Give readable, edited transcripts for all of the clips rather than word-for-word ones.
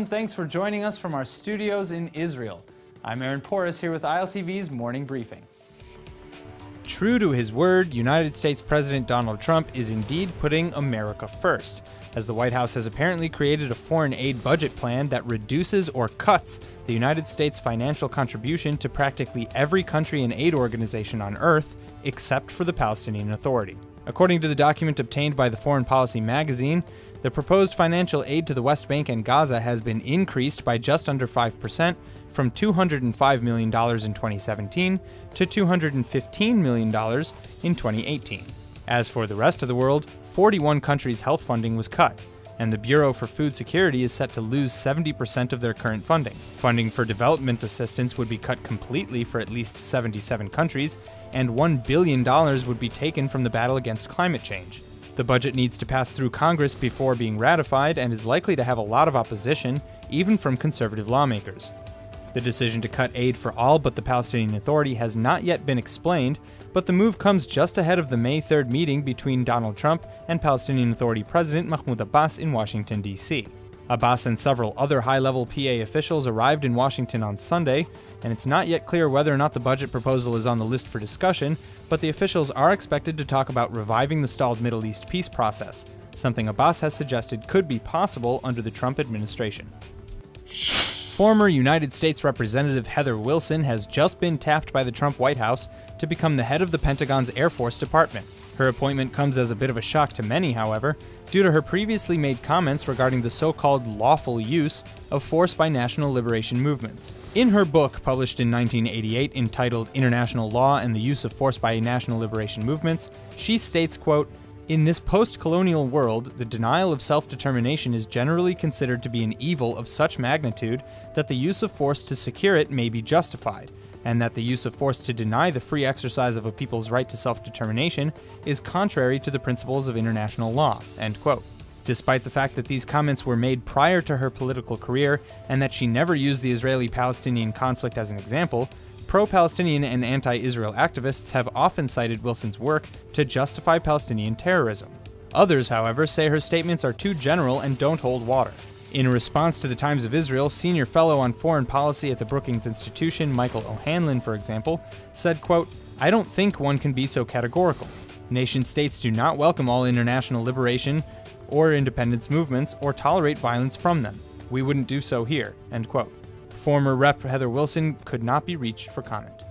everyone. Thanks for joining us from our studios in Israel. I'm Aaron Porras here with ILTV's Morning Briefing. True to his word, United States President Donald Trump is indeed putting America first, as the White House has apparently created a foreign aid budget plan that reduces or cuts the United States' financial contribution to practically every country and aid organization on Earth, except for the Palestinian Authority. According to the document obtained by the Foreign Policy magazine, the proposed financial aid to the West Bank and Gaza has been increased by just under 5%, from $205 million in 2017 to $215 million in 2018. As for the rest of the world, 41 countries' health funding was cut, and the Bureau for Food Security is set to lose 70% of their current funding. Funding for development assistance would be cut completely for at least 77 countries, and $1 billion would be taken from the battle against climate change. The budget needs to pass through Congress before being ratified and is likely to have a lot of opposition, even from conservative lawmakers. The decision to cut aid for all but the Palestinian Authority has not yet been explained, but the move comes just ahead of the May 3rd meeting between Donald Trump and Palestinian Authority President Mahmoud Abbas in Washington, D.C. Abbas and several other high-level PA officials arrived in Washington on Sunday, and it's not yet clear whether or not the budget proposal is on the list for discussion, but the officials are expected to talk about reviving the stalled Middle East peace process, something Abbas has suggested could be possible under the Trump administration. Former United States Representative Heather Wilson has just been tapped by the Trump White House to become the head of the Pentagon's Air Force Department. Her appointment comes as a bit of a shock to many, however, due to her previously made comments regarding the so-called lawful use of force by national liberation movements. In her book, published in 1988 entitled International Law and the Use of Force by National Liberation Movements, she states, quote, "In this post-colonial world, the denial of self-determination is generally considered to be an evil of such magnitude that the use of force to secure it may be justified, and that the use of force to deny the free exercise of a people's right to self-determination is contrary to the principles of international law." End quote. Despite the fact that these comments were made prior to her political career and that she never used the Israeli-Palestinian conflict as an example, pro-Palestinian and anti-Israel activists have often cited Wilson's work to justify Palestinian terrorism. Others, however, say her statements are too general and don't hold water. In response to the Times of Israel, senior fellow on foreign policy at the Brookings Institution, Michael O'Hanlon, for example, said, quote, "I don't think one can be so categorical. Nation-states do not welcome all international liberation or independence movements or tolerate violence from them. We wouldn't do so here." End quote. Former Rep. Heather Wilson could not be reached for comment.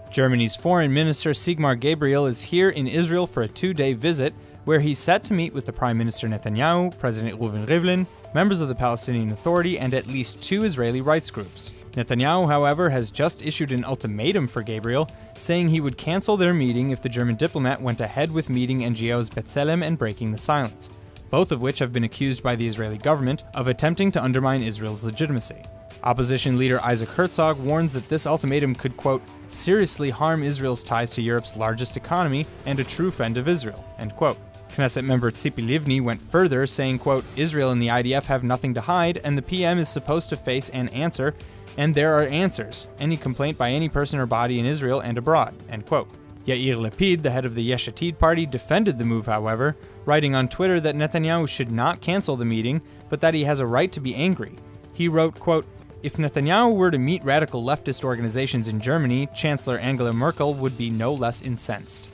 Germany's Foreign Minister Sigmar Gabriel is here in Israel for a 2-day visit, where he's set to meet with the Prime Minister Netanyahu, President Reuven Rivlin, members of the Palestinian Authority, and at least 2 Israeli rights groups. Netanyahu, however, has just issued an ultimatum for Gabriel, saying he would cancel their meeting if the German diplomat went ahead with meeting NGOs B'Tselem and Breaking the Silence, both of which have been accused by the Israeli government of attempting to undermine Israel's legitimacy. Opposition leader Isaac Herzog warns that this ultimatum could, quote, "seriously harm Israel's ties to Europe's largest economy and a true friend of Israel," end quote. Knesset member Tzipi Livni went further, saying, quote, "Israel and the IDF have nothing to hide, and the PM is supposed to face and answer, and there are answers, any complaint by any person or body in Israel and abroad," end quote. Yair Lapid, the head of the Yesh Atid party, defended the move, however, writing on Twitter that Netanyahu should not cancel the meeting, but that he has a right to be angry. He wrote, quote, "If Netanyahu were to meet radical leftist organizations in Germany, Chancellor Angela Merkel would be no less incensed."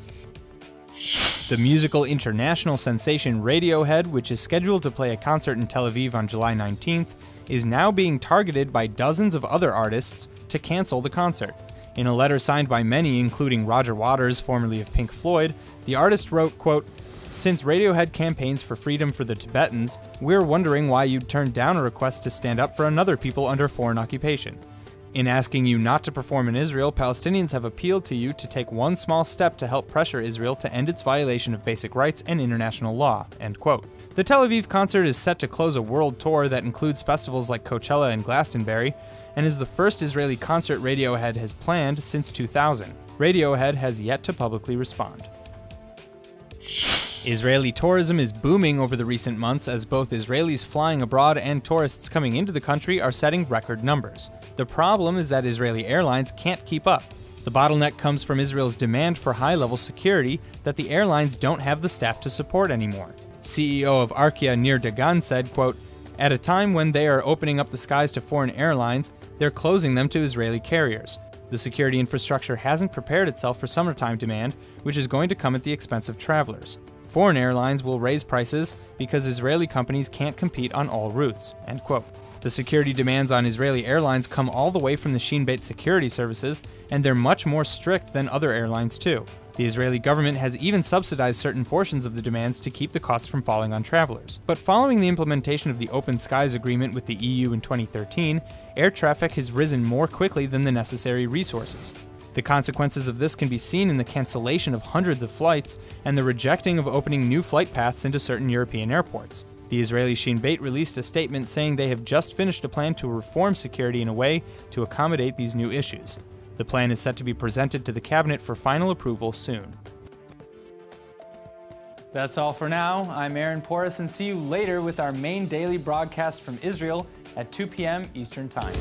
The musical international sensation Radiohead, which is scheduled to play a concert in Tel Aviv on July 19th, is now being targeted by dozens of other artists to cancel the concert. In a letter signed by many, including Roger Waters, formerly of Pink Floyd, the artist wrote, quote, "Since Radiohead campaigns for freedom for the Tibetans, we're wondering why you'd turn down a request to stand up for another people under foreign occupation. In asking you not to perform in Israel, Palestinians have appealed to you to take one small step to help pressure Israel to end its violation of basic rights and international law," end quote. The Tel Aviv concert is set to close a world tour that includes festivals like Coachella and Glastonbury, and is the first Israeli concert Radiohead has planned since 2000. Radiohead has yet to publicly respond. Israeli tourism is booming over the recent months as both Israelis flying abroad and tourists coming into the country are setting record numbers. The problem is that Israeli airlines can't keep up. The bottleneck comes from Israel's demand for high-level security that the airlines don't have the staff to support anymore. CEO of Arkia Nir Dagan said, quote, At a time when they are opening up the skies to foreign airlines, they're closing them to Israeli carriers. The security infrastructure hasn't prepared itself for summertime demand, which is going to come at the expense of travelers. Foreign airlines will raise prices because Israeli companies can't compete on all routes." End quote. The security demands on Israeli airlines come all the way from the Shin Bet security services, and they're much more strict than other airlines too. The Israeli government has even subsidized certain portions of the demands to keep the costs from falling on travelers. But following the implementation of the Open Skies Agreement with the EU in 2013, air traffic has risen more quickly than the necessary resources. The consequences of this can be seen in the cancellation of hundreds of flights and the rejecting of opening new flight paths into certain European airports. The Israeli Shin Bet released a statement saying they have just finished a plan to reform security in a way to accommodate these new issues. The plan is set to be presented to the cabinet for final approval soon. That's all for now. I'm Aaron Porras, and see you later with our main daily broadcast from Israel at 2 p.m. Eastern Time.